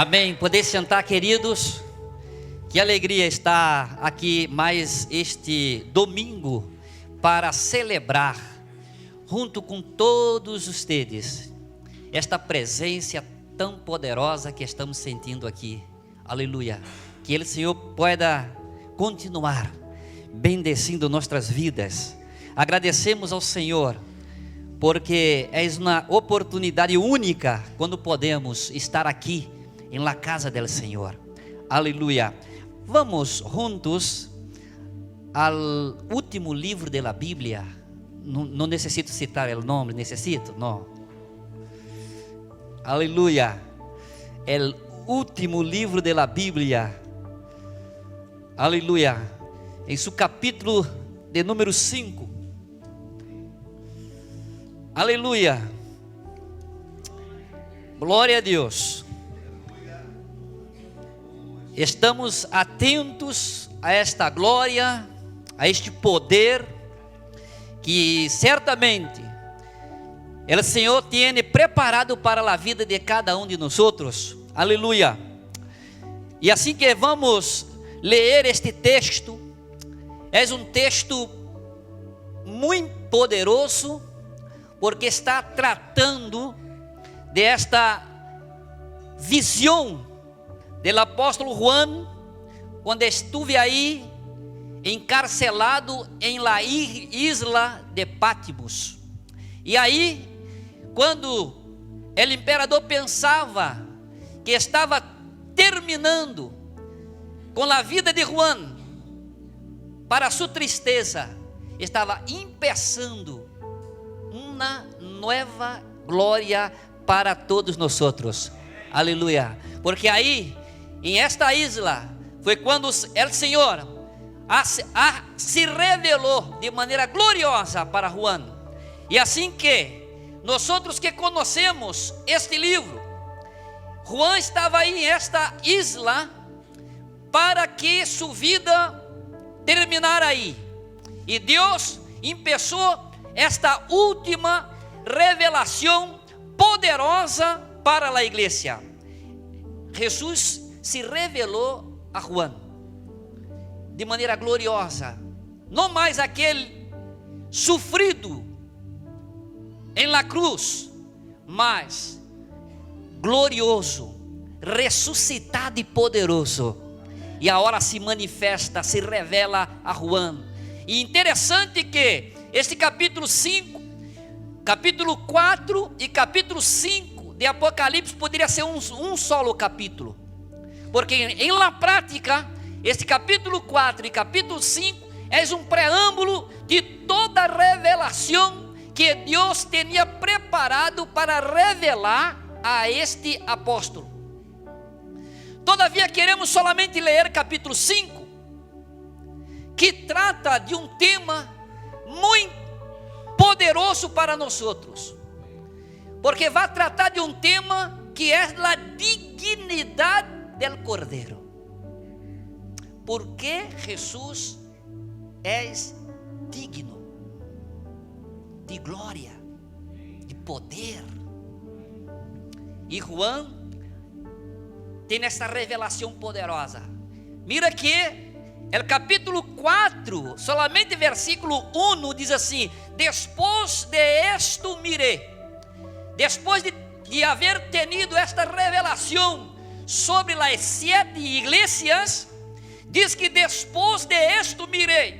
Amém. Poder sentar, queridos. Que alegria estar aqui mais este domingo para celebrar, junto com todos vocês, esta presença tão poderosa que estamos sentindo aqui. Aleluia. Que Ele, Senhor, pueda continuar bendecindo nossas vidas. Agradecemos ao Senhor, porque é uma oportunidade única quando podemos estar aqui em la casa del Senhor. Aleluia. Vamos juntos ao último livro da Bíblia. Não necessito citar o nome, necessito? Não. Aleluia. O último livro da Bíblia. Aleluia. Em seu capítulo de número 5. Aleluia. Glória a Deus. Estamos atentos a esta glória, a este poder que certamente o Senhor tem preparado para a vida de cada de nós. Aleluia. E assim que vamos ler este texto, é um texto muito poderoso, porque está tratando desta visão do apóstolo Juan, quando estive aí encarcelado em la isla de Patmos. E aí, quando o imperador pensava que estava terminando com a vida de Juan, para sua tristeza, estava começando uma nova glória para todos nós. Aleluia. Porque aí, em esta isla, foi quando o Senhor se revelou de maneira gloriosa para Juan. E assim que nós que conhecemos este livro, Juan estava aí em esta isla para que sua vida terminara aí. E Deus começou esta última revelação poderosa para a igreja. Jesus se revelou a Juan de maneira gloriosa, não mais aquele sofrido em la cruz, mas glorioso, ressuscitado e poderoso. E agora se manifesta, se revela a Juan. E interessante que este capítulo 5, capítulo 4 e capítulo 5 de Apocalipse poderia ser um solo capítulo, porque em la prática, este capítulo 4 e capítulo 5 é um preâmbulo de toda a revelação que Deus tinha preparado para revelar a este apóstolo. Todavia queremos solamente ler capítulo 5, que trata de um tema muito poderoso para nós, porque vai tratar de um tema que é a dignidade del Cordeiro. Porque Jesus é digno de glória, de poder. E Juan tem essa revelação poderosa. Mira que o capítulo 4, solamente versículo 1 diz assim: depois de esto miré, depois de haver tenido esta revelação sobre as 7 igrejas, diz que depois de esto mirei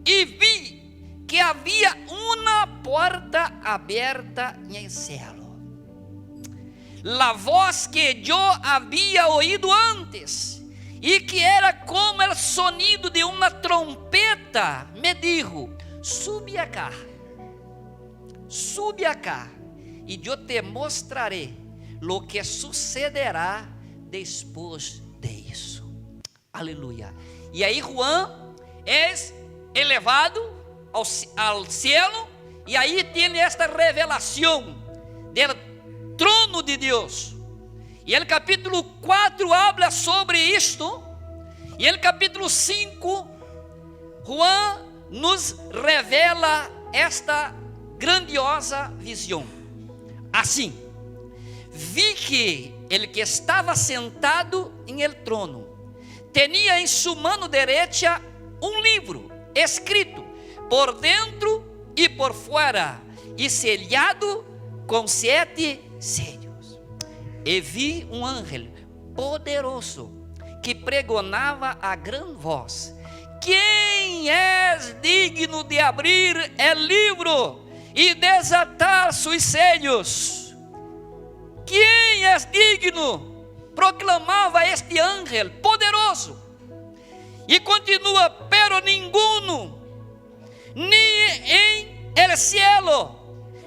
e vi que havia uma porta aberta em cielo. La voz que eu havia ouído antes, e que era como o sonido de uma trompeta, me dijo: sube acá, e eu te mostrarei lo que sucederá depois disso. Aleluia. E aí Juan é elevado ao cielo, e aí tem esta revelação do trono de Deus. E o capítulo 4 habla sobre isto, e o capítulo 5 Juan nos revela esta grandiosa visão. Assim, vi que el que estaba sentado en el trono tenía en su mano derecha un libro escrito por dentro y por fuera y sellado con 7 sellos. E vi um ángel poderoso que pregonava a gran voz: quem és digno de abrir o livro e desatar seus sellos? Quem és digno? Proclamava este ángel poderoso. E continua: pero ninguno, ni en el cielo,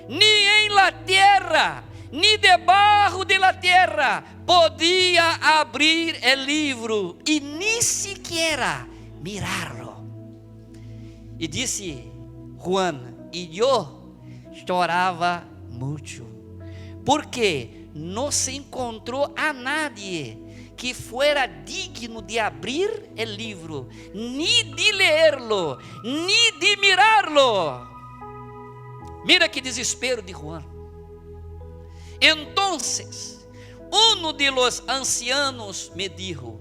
ni en la tierra, ni debajo de la tierra, podia abrir el livro e ni siquiera mirarlo. E disse Juan: e eu chorava muito, porque não se encontrou a nadie que fuera digno de abrir o livro, ni de leerlo, ni de mirarlo. Mira que desespero de Juan. Entonces, uno de los ancianos me dijo: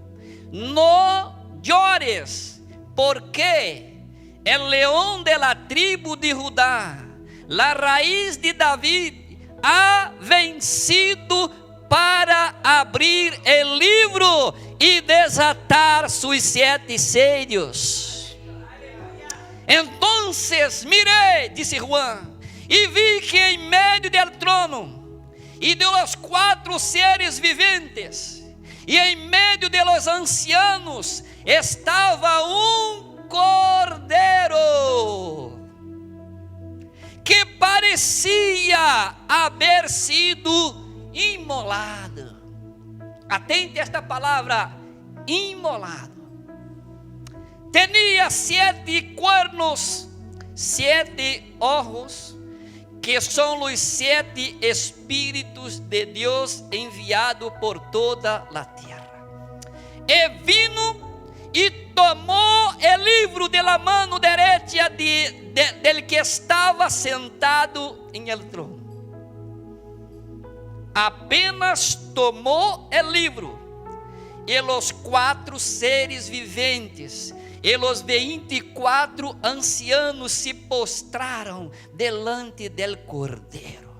no llores, porque el león de la tribu de Judá, la raíz de David, ha vencido para abrir el livro e desatar sus 7 sellos. Entonces mirei, disse Juan, e vi que em meio del trono e de los 4 seres viventes e em meio de los ancianos estava um cordeiro que parecia haver sido imolado. Atente a esta palavra, imolado. Tinha 7 cuernos, 7 ojos, que são os 7 espíritos de Deus enviados por toda a terra. E vino e tomou o livro de la mano derecha del que estava sentado em el trono. Apenas tomou o livro, e os 4 seres viventes e os 24 ancianos se postraram delante del cordeiro.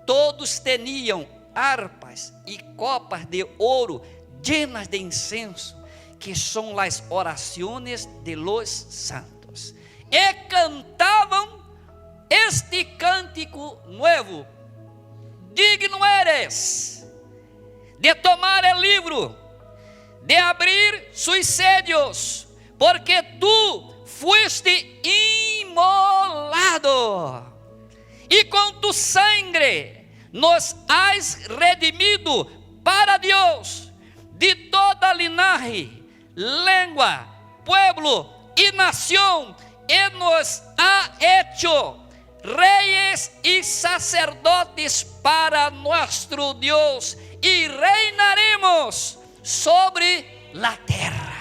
Todos tinham harpas e copas de ouro llenas de incenso, que são as orações de los santos, e cantavam este cântico novo: digno eres de tomar o livro, de abrir sus sellos, porque tu fuiste imolado, e com tu sangue nos has redimido para Deus de toda linaje, lengua, pueblo y nación, y nos ha hecho reyes y sacerdotes para nuestro Dios, y reinaremos sobre la tierra.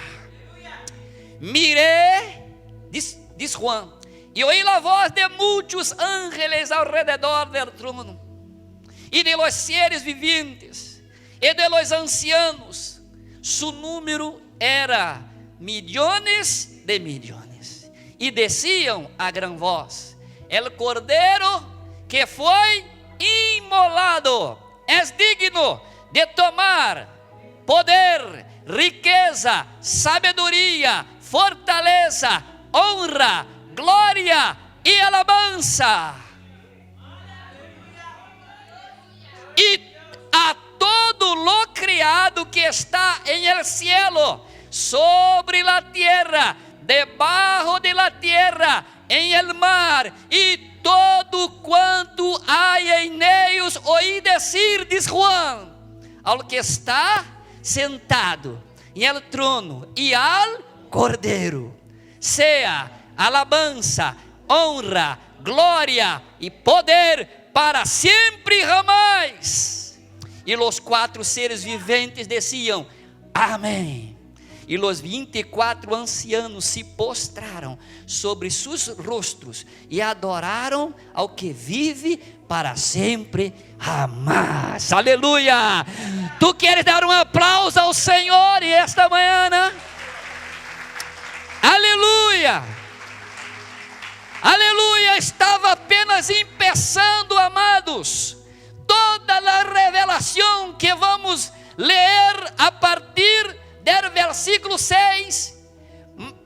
Miré, diz Juan, y oí la voz de muchos ángeles alrededor del trono, y de los seres vivientes, y de los ancianos. Su número era millones de millones, y decían a gran voz: el cordero que foi imolado es digno de tomar poder, riqueza, sabedoria, fortaleza, honra, glória e alabanza. E a todo lo criado que está en el cielo, sobre la tierra, debajo de la tierra, en el mar, e todo quanto há em ellos, oí decir, diz Juan, ao que está sentado em el trono e al cordeiro, sea alabanza, honra, glória e poder para sempre e jamais. E os 4 seres viventes diziam: amém. E os 24 ancianos se postraram sobre seus rostros e adoraram ao que vive para sempre. Amém. Aleluia. Tu queres dar um aplauso ao Senhor esta manhã, né? Aleluia. Aleluia. Estava apenas começando, amados, toda a revelação que vamos ler a partir do versículo 6.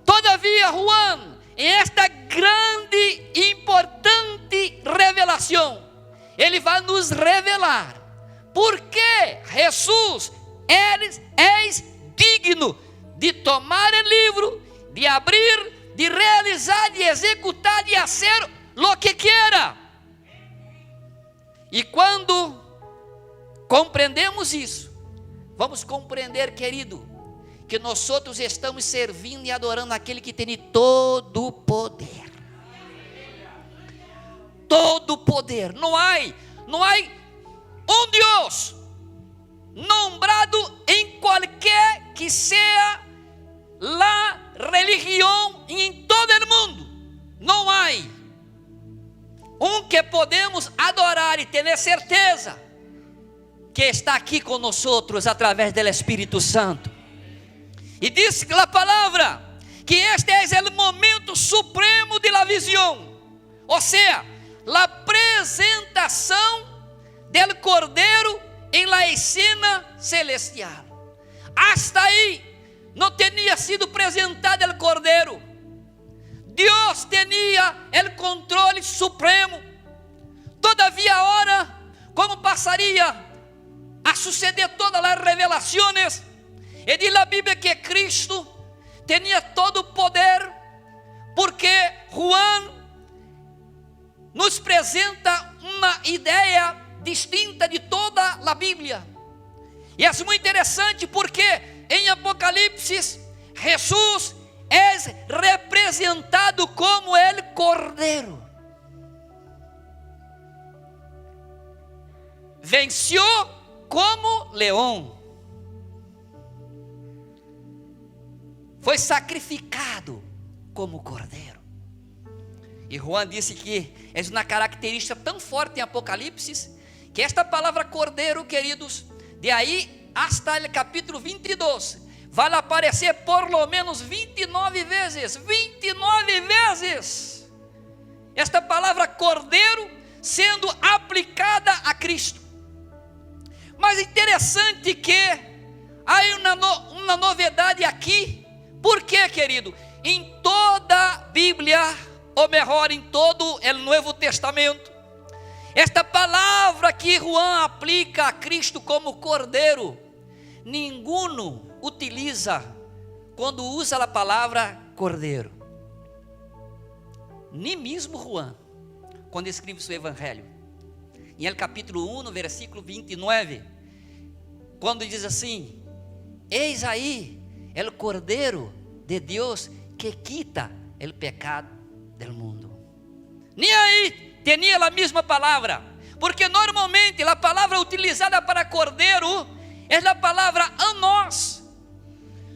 Todavia, Juan, em esta grande e importante revelação, ele vai nos revelar porque Jesus é digno de tomar o livro, de abrir, de realizar, de executar, de fazer o que quiera. E quando compreendemos isso, vamos compreender, querido, que nós outros estamos servindo e adorando aquele que tem todo o poder. Todo o poder. Não há um Deus nombrado em qualquer que seja a religião em todo o mundo. Não há um que podemos adorar e ter certeza que está aqui com nós outros através do Espírito Santo. E diz a palavra que este é o momento supremo de la visão, ou seja, a apresentação do Cordeiro em la escena celestial. Hasta aí não tinha sido apresentado o Cordeiro. Deus tinha o controle supremo. Todavia, agora, como passaria a suceder todas as revelações, e diz a Bíblia que Cristo tinha todo o poder, porque Juan nos apresenta uma ideia distinta de toda a Bíblia. E é muito interessante porque em Apocalipse Jesus é representado como el Cordeiro. Venceu como leão. Foi sacrificado como cordeiro. E Juan disse que é uma característica tão forte em Apocalipse, que esta palavra cordeiro, queridos, de aí hasta o capítulo 22, vai aparecer por lo menos 29 vezes. 29 vezes. Esta palavra cordeiro sendo aplicada a Cristo. Mas interessante que há uma novidade aqui. Por quê, querido? Em toda a Bíblia, ou melhor, em todo o Novo Testamento, esta palavra que Juan aplica a Cristo como Cordeiro, ninguém utiliza quando usa a palavra Cordeiro. Nem mesmo Juan, quando escreve seu Evangelho. Em capítulo 1, no versículo 29, quando diz assim: eis aí el Cordeiro de Deus que quita el pecado del mundo. Nem aí tinha a mesma palavra, porque normalmente a palavra utilizada para Cordeiro é a palavra anos.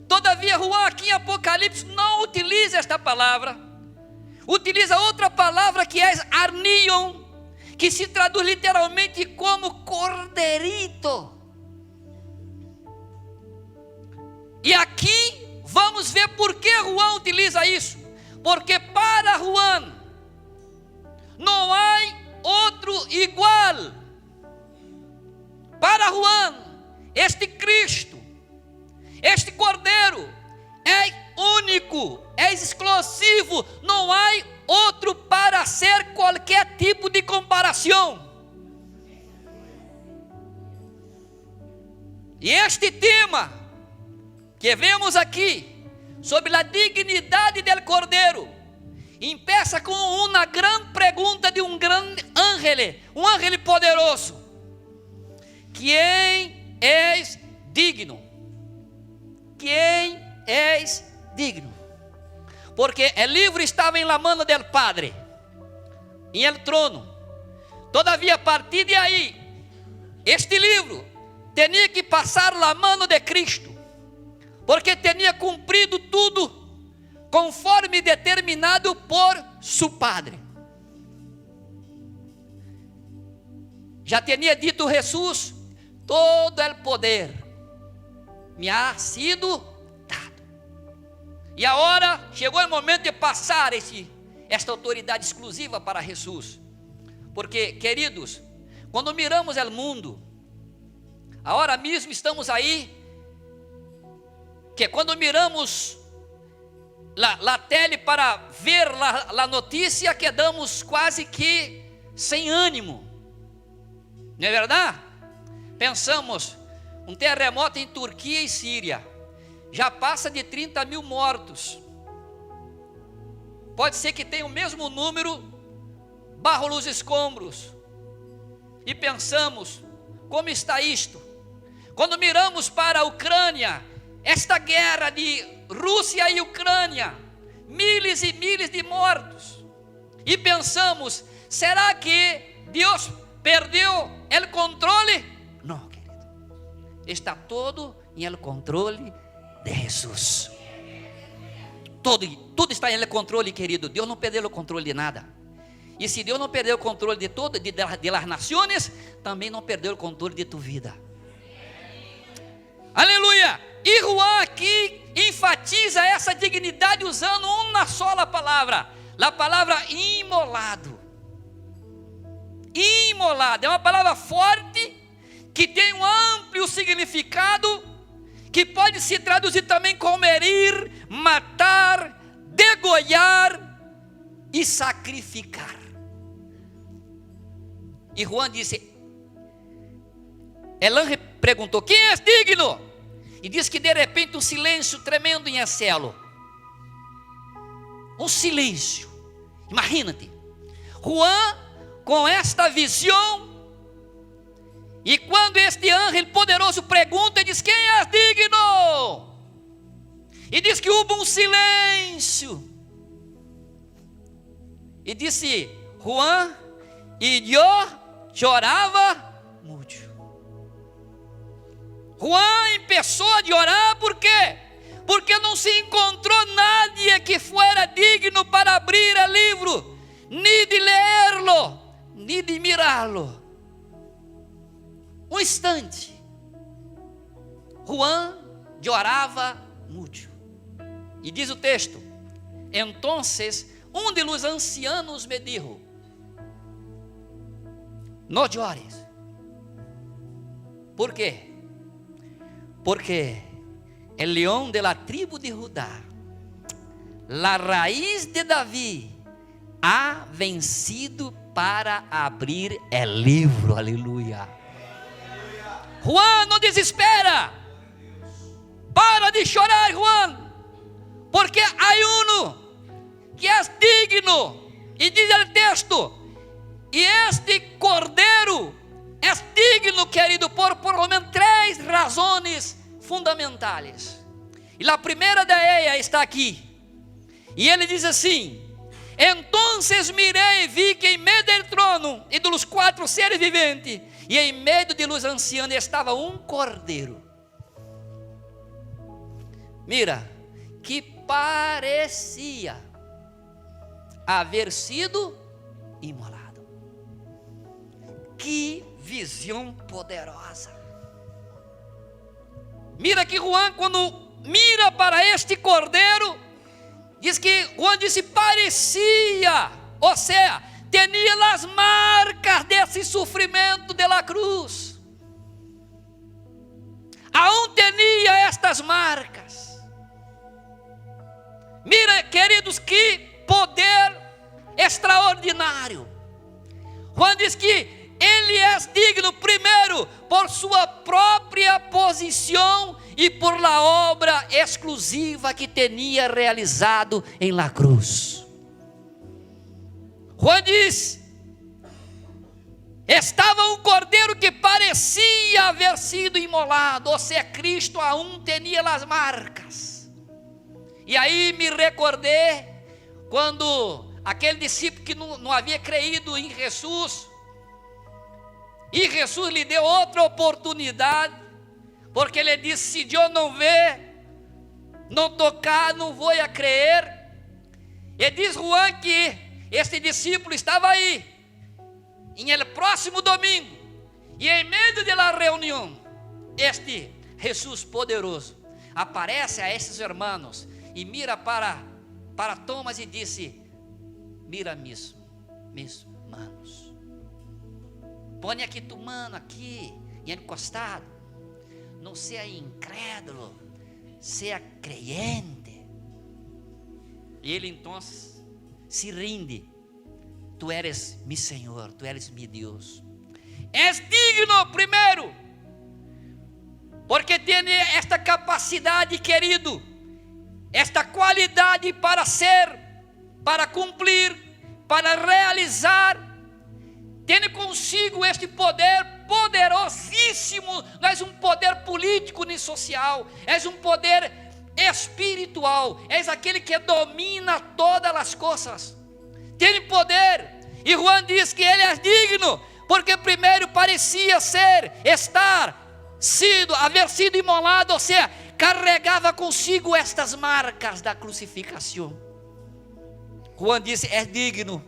Todavia, Juan aqui em Apocalipse não utiliza esta palavra, utiliza outra palavra que é arnion, que se traduz literalmente como corderito. E aqui vamos ver por que Juan utiliza isso. Porque para Juan não há outro igual. Para Juan, este Cristo, este Cordeiro é único, é exclusivo. Não há outro para ser qualquer tipo de comparação. E este tema que vemos aqui, sobre a dignidade del Cordeiro, empieza com uma grande pergunta de um grande ángel poderoso: quem és digno? Quem és digno? Porque o livro estava em la mano del Padre, em el trono. Todavia, a partir de aí, este livro tinha que passar la mano de Cristo, porque tinha cumprido tudo conforme determinado por su Padre. Já tinha dito Jesus: todo o poder me ha sido dado. E agora chegou o momento de passar esta autoridade exclusiva para Jesus. Porque, queridos, quando miramos o mundo, agora mesmo estamos aí, que quando miramos la tele para ver a notícia, quedamos quase que sem ânimo, não é verdade? Pensamos, um terremoto em Turquia e Síria, já passa de 30 mil mortos, pode ser que tenha o mesmo número barro nos escombros, e pensamos, como está isto? Quando miramos para a Ucrânia, esta guerra de Rússia e Ucrânia, milhares e milhares de mortos, e pensamos, será que Deus perdeu o controle? Não, querido, está todo em el controle de Jesus. Tudo está em el controle, querido. Deus não perdeu o controle de nada. E se Deus não perdeu o controle de todo, de las nações, também não perdeu o controle de tu vida. Aleluia! E Juan aqui enfatiza essa dignidade usando uma só palavra, a palavra imolado. Imolado é uma palavra forte, que tem um amplo significado, que pode se traduzir também como herir, matar, degollar e sacrificar. E Juan disse, Elan perguntou, quem é digno? E diz que de repente um silêncio tremendo em céu. Um silêncio. Imagina-te. Juan com esta visão. E quando este anjo poderoso pergunta, diz, quem é digno? E diz que houve um silêncio. E disse, Juan, e eu chorava muito. Juan começou a orar, por quê? Porque não se encontrou nadie que fuera digno para abrir o livro, nem de lerlo, nem de mirá-lo. Um instante, Juan orava muito. E diz o texto, entonces um de los ancianos me dijo, no llores. ¿Por quê? Porque el león de la tribu de Judá, la raíz de David, ha vencido para abrir el livro. Aleluia. Juan, não desespera. Para de chorar, Juan, porque há um que é digno. E diz o texto, e este cordeiro é digno, querido, por lo menos 3 razões fundamentais. E a primeira de ellas está aqui. E ele diz assim, entonces mirei e vi que em meio do trono e dos 4 seres viventes, e em meio de los ancianos estava um cordeiro. Mira, que parecia haver sido imolado. Que visão poderosa. Mira que Juan, quando mira para este cordeiro, diz que Juan disse parecia, ou seja, tinha as marcas desse sofrimento de la cruz. Aún tinha estas marcas. Mira, queridos, que poder extraordinário. Juan diz que ele é digno, primeiro, por sua própria posição e por la obra exclusiva que tinha realizado em la cruz. Juan diz, estava um cordeiro que parecia haver sido imolado, ou seja, Cristo aún tinha as marcas. E aí me recordei, quando aquele discípulo que não havia creído em Jesus, e Jesus lhe deu outra oportunidade, porque ele disse, se eu não ver não tocar, não vou a crer. E diz Juan que este discípulo estava aí, em el próximo domingo, e em meio da reunião, este Jesus poderoso aparece a esses irmãos e mira para Tomás e disse: mira mis manos, põe aqui tu mano aqui, e encostado, não seja incrédulo, seja creyente. E ele então se rinde: tu eres mi Senhor, tu eres mi Deus. És digno, primeiro, porque tem esta capacidade, querido, esta qualidade para ser, para cumprir, para realizar. Tem consigo este poder poderosíssimo. Não és um poder político nem social, és um poder espiritual, és aquele que domina todas as coisas. Tem poder. E Juan diz que ele é digno, porque primeiro parecia haver sido imolado, ou seja, carregava consigo estas marcas da crucificação. Juan disse: é digno.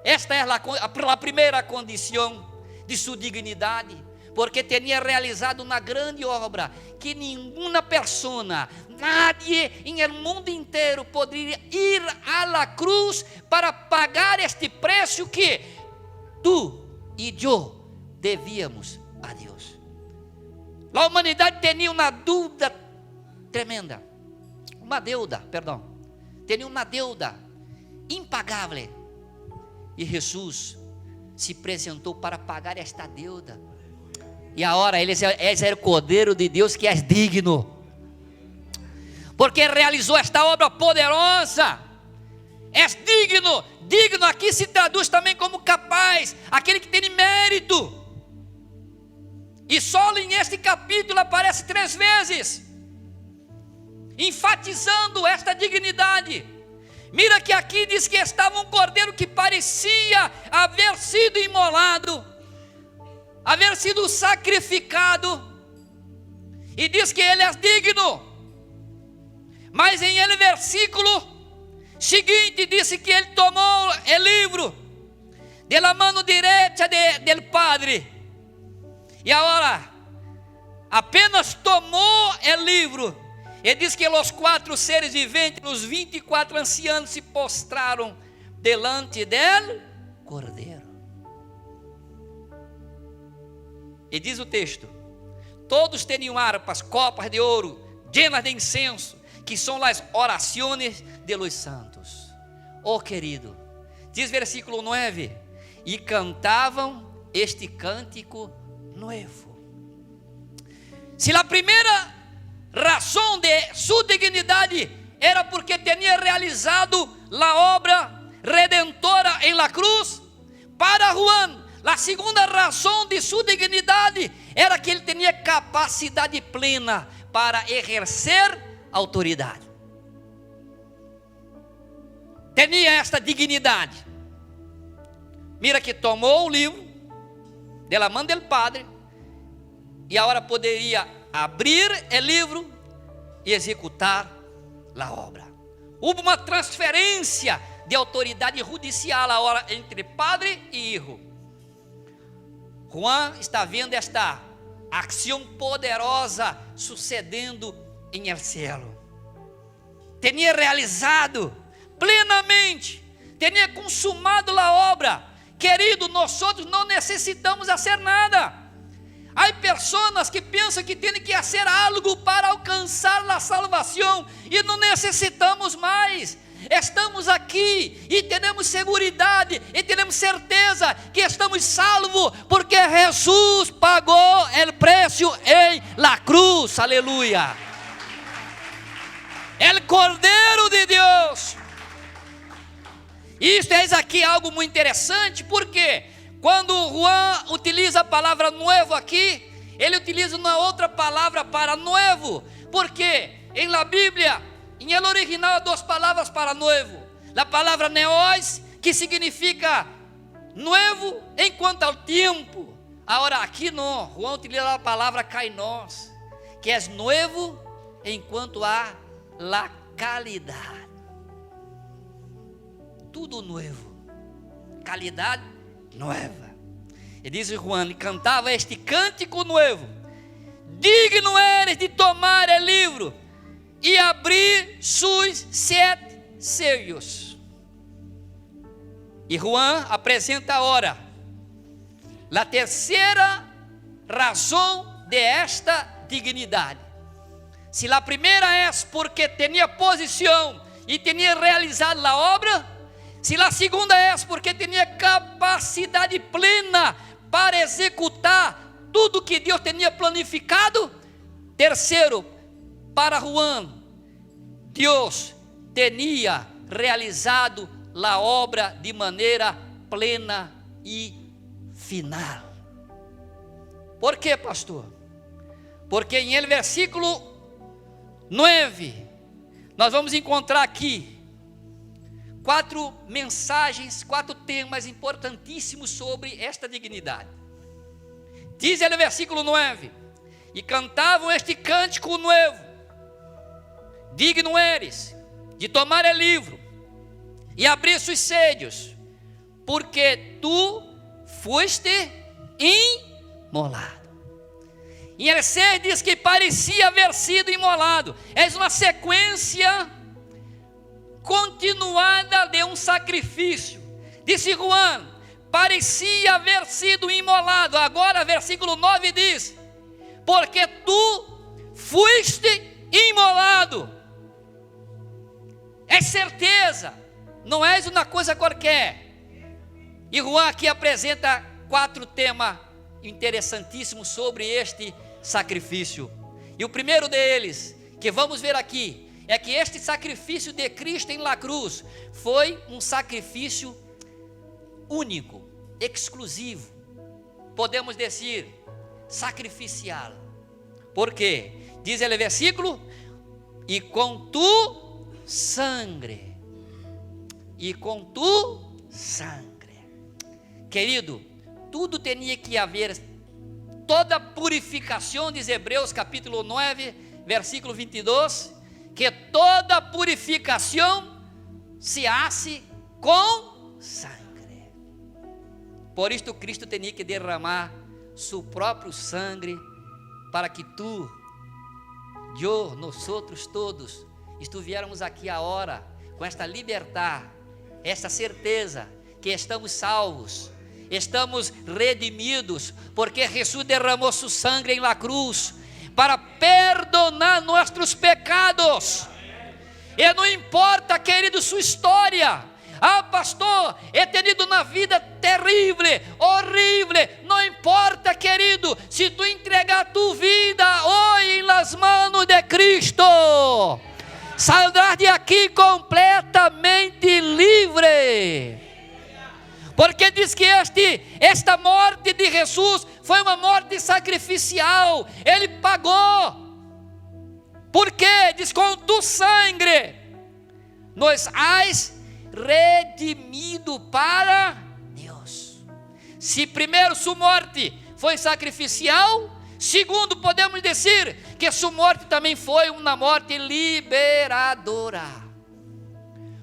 Esta é a primeira condição de sua dignidade, porque tinha realizado uma grande obra que nenhuma pessoa, nadie em el mundo inteiro poderia ir à la cruz para pagar este preço que tu e eu devíamos a Deus. A humanidade tinha uma dúvida tremenda, tinha uma deuda impagável, e Jesus se apresentou para pagar esta deuda. E agora ele é o Cordeiro de Deus que é digno, porque realizou esta obra poderosa. És digno. Digno aqui se traduz também como capaz, aquele que tem mérito. E só em este capítulo aparece 3 vezes, enfatizando esta dignidade. Mira que aqui diz que estava um cordeiro que parecia haver sido imolado, haver sido sacrificado, e diz que ele é digno. Mas em ele versículo seguinte disse que ele tomou o livro de la mano direita del Padre, e agora apenas tomou o livro. E diz que os 4 seres viventes, os 24 ancianos, se postraram delante del Cordeiro. E diz o texto: todos tinham harpas, copas de ouro, llenas de incenso, que são as orações de los santos. Oh querido, diz versículo 9: e cantavam este cântico novo. Se a primeira razão de sua dignidade era porque tinha realizado a obra redentora em la cruz, para Juan, a segunda razão de sua dignidade era que ele tinha capacidade plena para exercer autoridade. Tinha esta dignidade. Mira que tomou o livro de la mão del Padre, e agora poderia abrir o livro e executar a obra. Houve uma transferência de autoridade judicial agora entre Padre e Hijo. Juan está vendo esta ação poderosa sucedendo em el cielo. Tinha realizado plenamente, tinha consumado a obra. Querido, nós outros não necessitamos fazer nada. Há pessoas que pensam que têm que fazer algo para alcançar a salvação, e não necessitamos mais. Estamos aqui e temos seguridade e temos certeza que estamos salvos, porque Jesus pagou o preço em la cruz. Aleluia. El Cordeiro de Deus. Isto é aqui algo muito interessante, porque quando Juan utiliza a palavra novo aqui, ele utiliza uma outra palavra para novo, porque em la Bíblia, em el original, há 2 palavras para novo. A palavra neos, que significa novo em quanto ao tempo. Agora aqui não, Juan utiliza a palavra kainos, que é novo em quanto a la calidade. Tudo novo, qualidade nova. E diz Juan, cantava este cântico novo: digno eres de tomar o livro e abrir seus 7 sellos. E Juan apresenta agora a terceira razão de esta dignidade. Se a primeira é porque tinha posição e tinha realizado a obra, se a segunda é porque tinha capacidade plena para executar tudo que Deus tinha planificado, terceiro, para Juan, Deus tinha realizado a obra de maneira plena e final. Por quê, pastor? Porque em el versículo 9, nós vamos encontrar aqui 4 mensagens, 4 temas importantíssimos sobre esta dignidade. Diz ele no versículo 9: e cantavam este cântico novo: digno eres de tomar o livro e abrir seus sellos, porque tu foste imolado. Em el 6 diz que parecia haver sido imolado. É uma sequência continuada de um sacrifício. Disse Juan, parecia haver sido imolado. Agora versículo 9 diz: porque tu foste imolado. É certeza, não és uma coisa qualquer. E Juan aqui apresenta 4 temas interessantíssimos sobre este sacrifício. E o primeiro deles, que vamos ver aqui, é que este sacrifício de Cristo em la cruz foi um sacrifício único, exclusivo, podemos dizer sacrificial. Por quê? Diz ele versículo: e com tu sangue, e com tu sangue. Querido, tudo tinha que haver, toda purificação, diz Hebreus capítulo 9, versículo 22, que toda purificação se hace com sangue. Por isto Cristo tinha que derramar seu próprio sangue, para que tu, eu, nós outros todos, estivéssemos aqui agora, com esta liberdade, esta certeza que estamos salvos, estamos redimidos, porque Jesus derramou seu sangue em la cruz, para perdonar nossos pecados. E não importa, querido, sua história. Ah, pastor, he tenido uma vida terrível, horrível. Não importa, querido, se tu entregar tu vida hoje nas mãos de Cristo, saldrás de aqui completamente livre. Porque diz que esta morte de Jesus foi uma morte sacrificial. Ele pagou. Por quê? Diz: com tu sangue nós has redimido para Deus. Se primeiro sua morte foi sacrificial, segundo podemos dizer que sua morte também foi uma morte liberadora.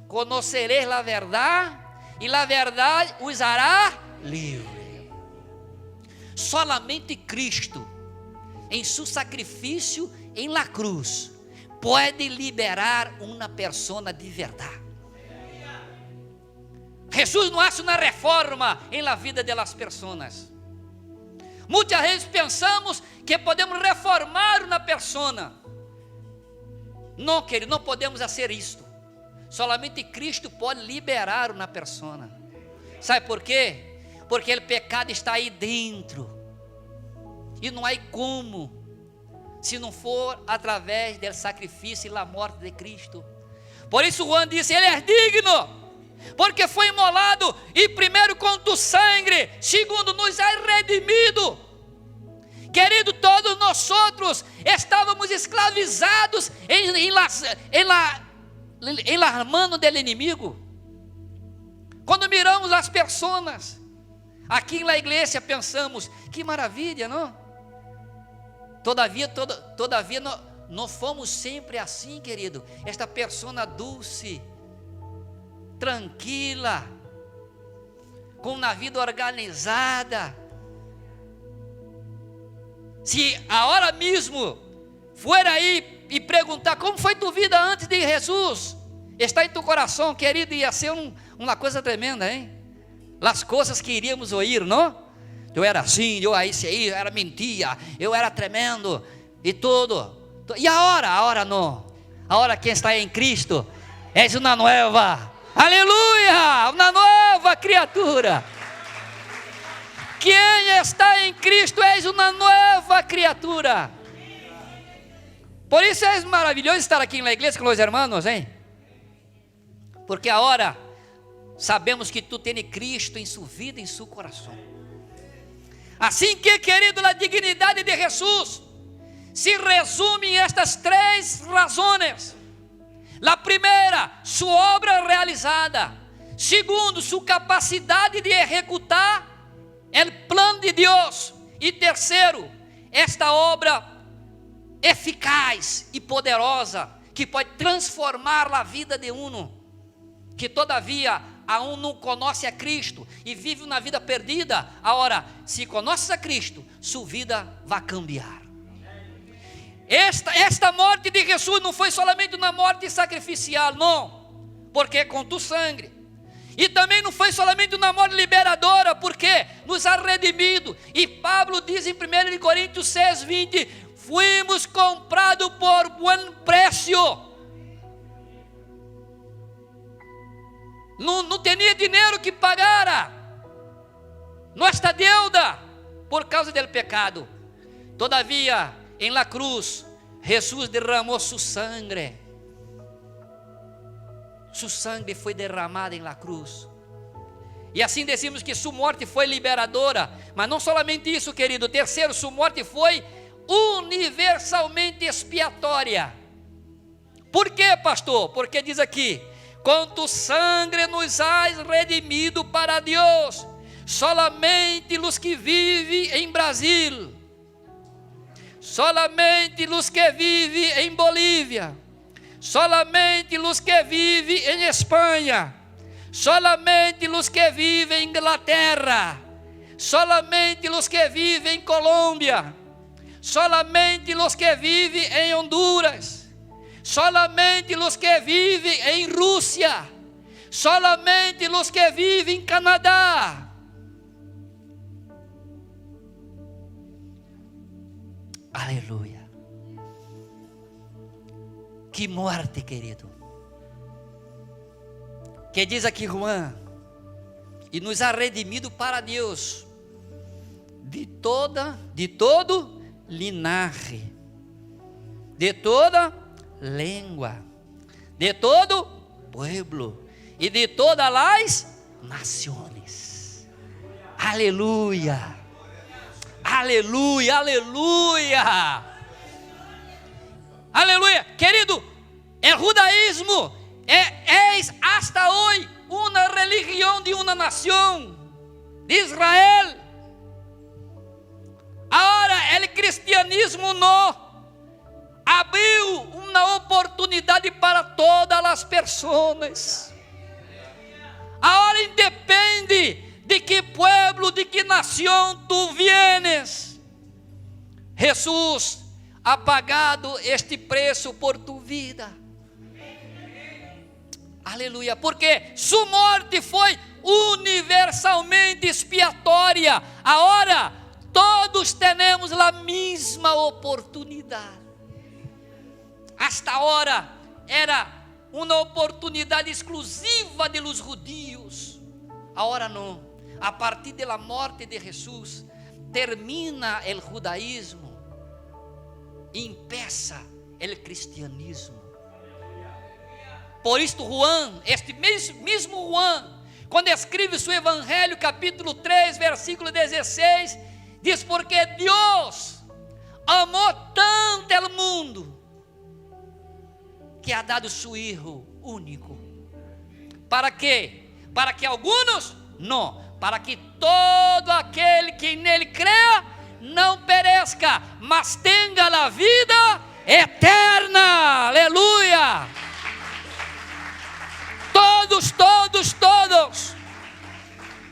Conocereis a verdade, e a verdade os hará livre. Solamente Cristo, em seu sacrifício em la cruz, pode liberar uma pessoa de verdade. Jesus não hace uma reforma em la vida de las personas. Muitas vezes pensamos que podemos reformar uma pessoa. Não, querido, não podemos fazer isto. Solamente Cristo pode liberar uma pessoa. Sabe por quê? Porque o pecado está aí dentro, e não há como, se não for através do sacrifício e da morte de Cristo. Por isso Juan disse: ele é digno, porque foi imolado, e primeiro com tu sangue, segundo nos é redimido. Querido, todos nós outros estávamos escravizados em las manos do inimigo. Quando miramos as pessoas aqui na igreja, pensamos: que maravilha, não? Todavia Não fomos sempre assim, querido. Esta persona dulce, tranquila, com uma vida organizada. Se agora mesmo for aí e perguntar como foi tua vida antes de Jesus, está em tu coração, querido, ia ser uma coisa tremenda, hein? As coisas que iríamos ouvir, não? Eu era assim, eu aí, eu era mentira, eu era tremendo e tudo. E agora não. Agora quem está em Cristo é uma nova, aleluia, uma nova criatura. Quem está em Cristo é uma nova criatura. Por isso é maravilhoso estar aqui na igreja com os irmãos, hein? Porque agora sabemos que tu tens Cristo em sua vida, em seu coração. Assim que, querido, a dignidade de Jesus se resume em estas 3 razões. A primeira, sua obra realizada. Segundo, sua capacidade de executar o plano de Deus. E terceiro, esta obra eficaz e poderosa, que pode transformar a vida de que todavia aún não conhece a Cristo e vive uma vida perdida. Agora, se conheces a Cristo, sua vida vai cambiar. Esta morte de Jesus não foi somente uma morte sacrificial, não, porque com tu sangue. E também não foi somente uma morte liberadora, porque nos ha redimido. E Pablo diz em 1 Coríntios 6:20: fuimos comprados por bom preço. Não tinha dinheiro que pagara nossa deuda por causa do pecado. Todavia, em la cruz, Jesus derramou su sangue. Su sangue foi derramado em la cruz. E assim decimos que sua morte foi liberadora. Mas não somente isso, querido. Terceiro, sua morte foi universalmente expiatória. Por quê, pastor? Porque diz aqui: com tu sangue nos has redimido para Deus. Solamente os que vivem em Brasil, solamente os que vivem em Bolívia, solamente os que vivem em Espanha, solamente os que vivem em Inglaterra, solamente os que vivem em Colômbia, solamente os que vivem em Honduras, solamente os que vivem em Rússia, solamente os que vivem em Canadá. Aleluia. Que morte, querido. Que diz aqui Juan: e nos ha redimido para Deus de todo linaje, de toda língua, de todo pueblo e de todas as nações. Aleluia. Aleluia, aleluia, aleluia, querido. O judaísmo é hasta hoje uma religião de uma nação, de Israel. Agora, o cristianismo não abriu uma oportunidade para todas as pessoas. Agora independe de que pueblo, de que nação tu vienes, Jesus ha pagado este preço por tu vida. Aleluia, porque sua morte foi universalmente expiatória. Agora todos temos a mesma oportunidade. Hasta agora era uma oportunidade exclusiva de los judíos. Agora não. A partir da morte de Jesus, termina o judaísmo e empieza o cristianismo. Por isto Juan, este mesmo Juan, quando escreve seu evangelho, capítulo 3, versículo 16, diz: porque Deus amou tanto o mundo, que ha dado seu Hijo único. Para quê? Para que alguns não, para que todo aquele que nele creia não pereça, mas tenha a vida eterna. Aleluia. Todos.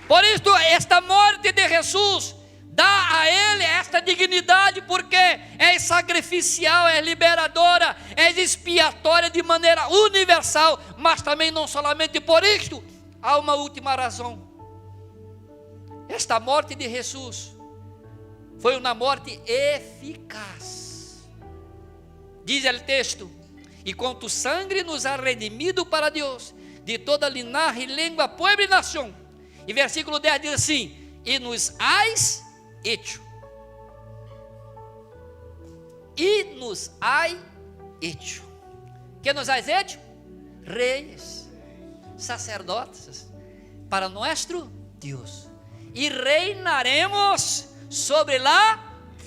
Por isso, esta morte de Jesus dá a ele esta dignidade, porque é sacrificial, é liberadora, é expiatória de maneira universal, mas também não somente por isto. Há uma última razão. Esta morte de Jesus foi uma morte eficaz. Diz o texto: e com tu sangue nos ha redimido para Deus, de toda linhagem, língua, povo e nação. E versículo 10 diz assim: e nos has hecho. E nos has hecho. Que nos has hecho? Reis, sacerdotes, para nosso Deus. E reinaremos sobre a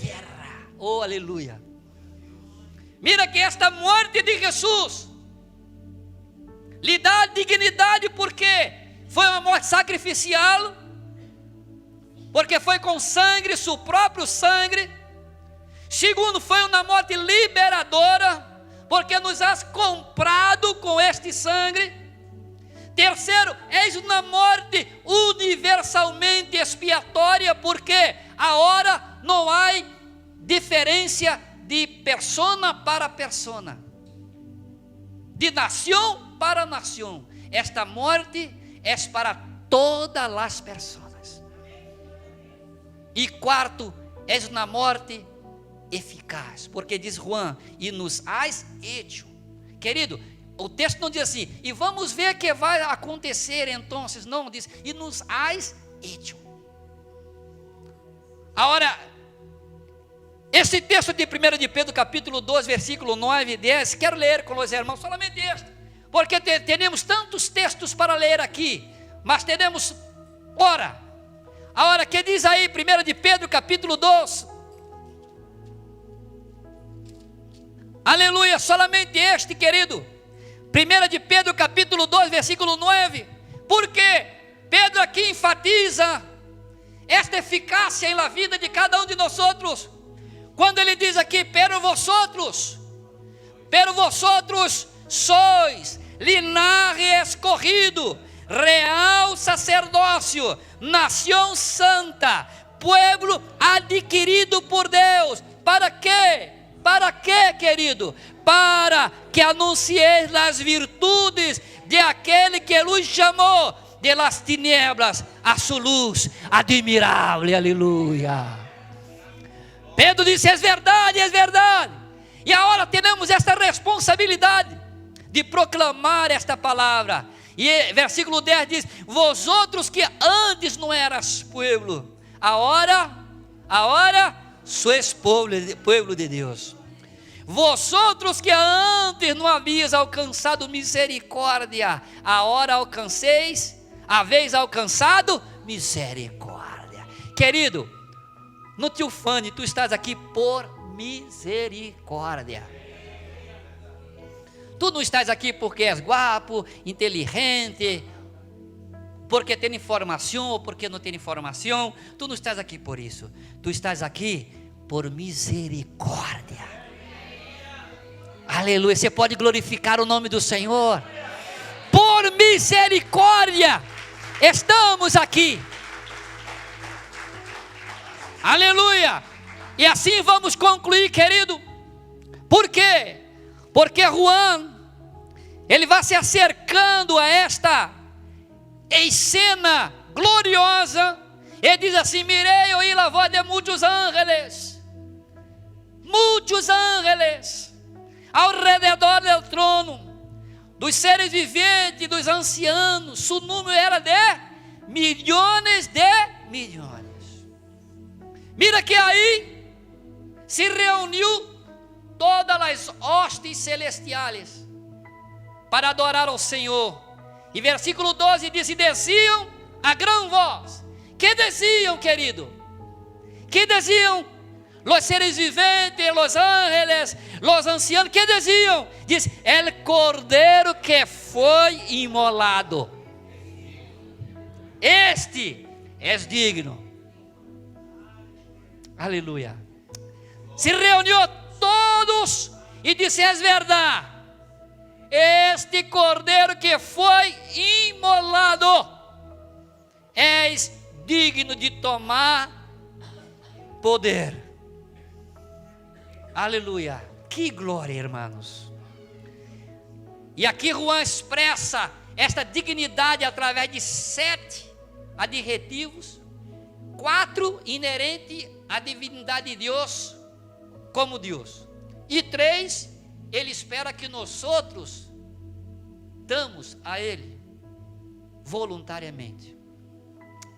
terra. Oh, aleluia. Mira que esta morte de Jesus lhe dá dignidade, porque foi uma morte sacrificial, porque foi com sangue, seu próprio sangue. Segundo, foi uma morte liberadora, porque nos has comprado com este sangue. Terceiro, és uma morte universalmente expiatória, porque agora não há diferença de persona para persona, de nação para nação. Esta morte é para todas as pessoas. E quarto, é uma morte eficaz, porque diz Juan: e nos has hecho. Querido, o texto não diz assim: e vamos ver que vai acontecer então. Não, diz: e nos has hecho. Agora, esse texto de 1 de Pedro, capítulo 2, versículo 9 e 10, quero ler com os irmãos somente este, porque temos tantos textos para ler aqui, mas teremos hora. Agora, que diz aí 1 de Pedro, capítulo 2, aleluia, somente este, querido. 1 de Pedro, capítulo 2, versículo 9, porque Pedro aqui enfatiza esta eficácia em la vida de cada um de nós outros, quando ele diz aqui: pero vosotros sois linaje escorrido, real sacerdócio, nação santa, pueblo adquirido por Deus. Para quê? Para quê, querido? Para que anuncieis as virtudes de aquele que nos chamou de las tinieblas a sua luz admirável. Aleluia. Pedro disse: é verdade, é verdade. E agora temos esta responsabilidade de proclamar esta palavra. E versículo 10 diz: vosotros que antes não eras pueblo, agora sois pueblo de Deus. Vosotros que antes não havíeis alcançado misericórdia, agora haveis alcançado misericórdia. Querido, não te ufane, tu estás aqui por misericórdia. Tu não estás aqui porque és guapo, inteligente, porque tem informação ou porque não tem informação. Tu não estás aqui por isso. Tu estás aqui por misericórdia. Aleluia. Você pode glorificar o nome do Senhor. Por misericórdia estamos aqui. Aleluia. E assim vamos concluir, querido. Por quê? Porque Juan, ele vai se acercando a esta escena gloriosa. Ele diz assim: mirei, oí la voz de muitos ángeles ao redor do trono, dos seres viventes, dos ancianos. Seu número era de milhões de milhões. Mira que aí se reuniu todas as hostes celestiais para adorar ao Senhor. E versículo 12 diz: e diziam a grande voz. Que diziam, querido? Que diziam los seres viventes, los ángeles, los ancianos? Que diziam? Diz: el cordeiro que foi imolado, este é digno. Aleluia. Se reuniu todos e disse: é verdade, este cordeiro que foi imolado, és digno de tomar poder. Aleluia, que glória, irmãos. E aqui Juan expressa esta dignidade através de 7 adjetivos, 4 inerentes à divindade de Deus, como Deus, e 3, ele espera que nós outros damos a Ele voluntariamente.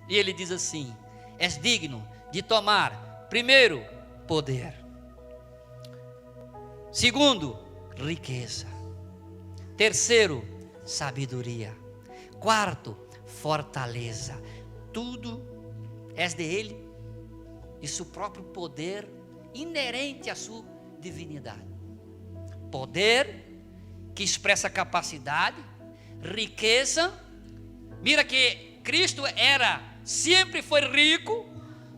E ele diz assim: és digno de tomar, primeiro, poder; segundo, riqueza; terceiro, sabedoria; quarto, fortaleza. Tudo é de Ele e seu próprio poder inerente à sua divindade. Poder que expressa capacidade, riqueza. Mira que Cristo sempre foi rico,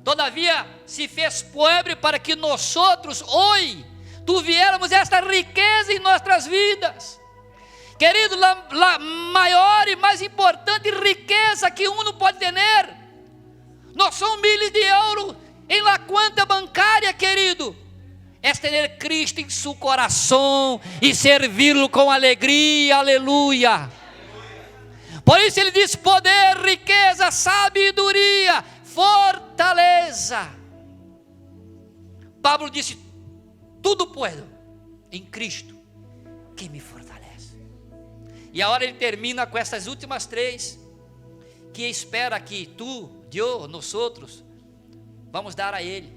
todavia se fez pobre para que nós outros hoje tuviéramos esta riqueza em nossas vidas. Querido, a maior e mais importante riqueza que uno pode ter, não são milhas de euros em la conta bancária, querido, é ter Cristo em seu coração e servi-lo com alegria. Aleluia. Por isso ele diz: poder, riqueza, sabedoria, fortaleza. Pablo disse: tudo posso em Cristo que me fortalece. E agora ele termina com essas últimas 3, que espera que tu, Deus, nós outros, vamos dar a Ele.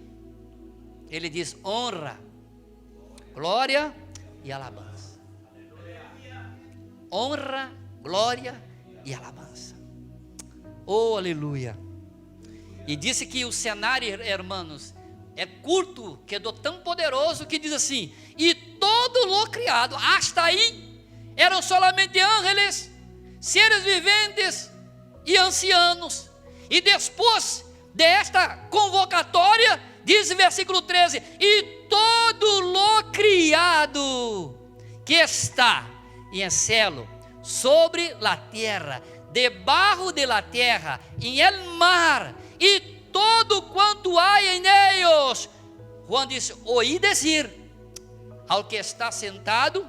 Ele diz: honra, glória e alabança. Honra, glória e alabança. Oh, aleluia. E disse que o cenário, irmãos, é curto, que é tão poderoso, que diz assim: e todo lo criado, hasta aí, eram solamente ángeles, seres viventes e ancianos. E depois desta convocatória, diz o versículo 13: e todo lo criado que está em céu, sobre la terra, debaixo de la terra, em el mar, e todo quanto há em eles. Juan diz: oí dizer ao que está sentado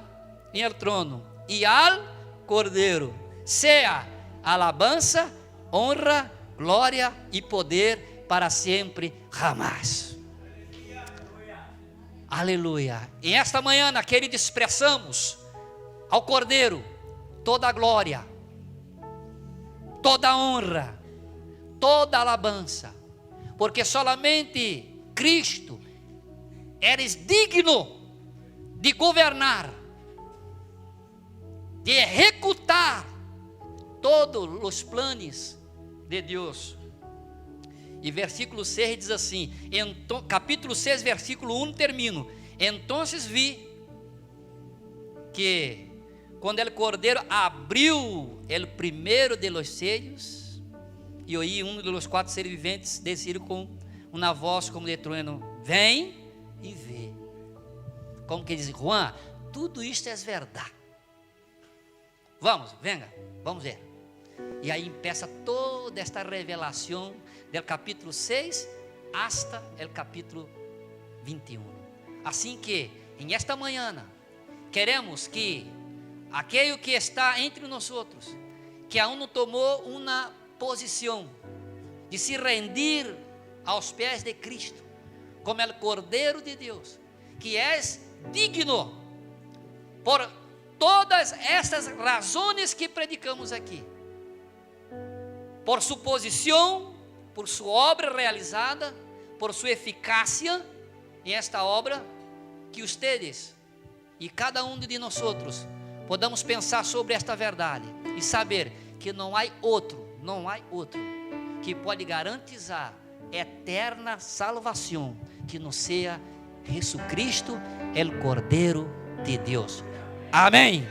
em el trono e al cordeiro, seja alabança, honra, glória e poder para sempre, jamais. Aleluia. E esta manhã, querido, expressamos ao cordeiro toda a glória, toda a honra, toda a alabança, porque solamente Cristo eres digno de governar, de executar todos os planos de Deus. E versículo 6 diz assim, capítulo 6, versículo 1 termino: entonces vi que quando o cordeiro abriu o primeiro de los sellos, e oí um dos 4 seres viventes dizer com uma voz como de trueno: vem e vê. Como que diz: Juan, tudo isto é verdade. Vamos, venga, vamos ver. E aí empieza toda esta revelação do capítulo 6 hasta o capítulo 21. Assim que, em esta manhã, queremos que aquele que está entre nós, que aún não tomou uma posição de se rendir aos pés de Cristo, como o Cordeiro de Deus, que és digno por todas estas razões que predicamos aqui, por sua posição, por sua obra realizada, por sua eficácia em esta obra, que ustedes e cada um de nós podamos pensar sobre esta verdade e saber que não há outro que pode garantizar eterna salvação que não seja Jesus Cristo, o Cordeiro de Deus. Amém.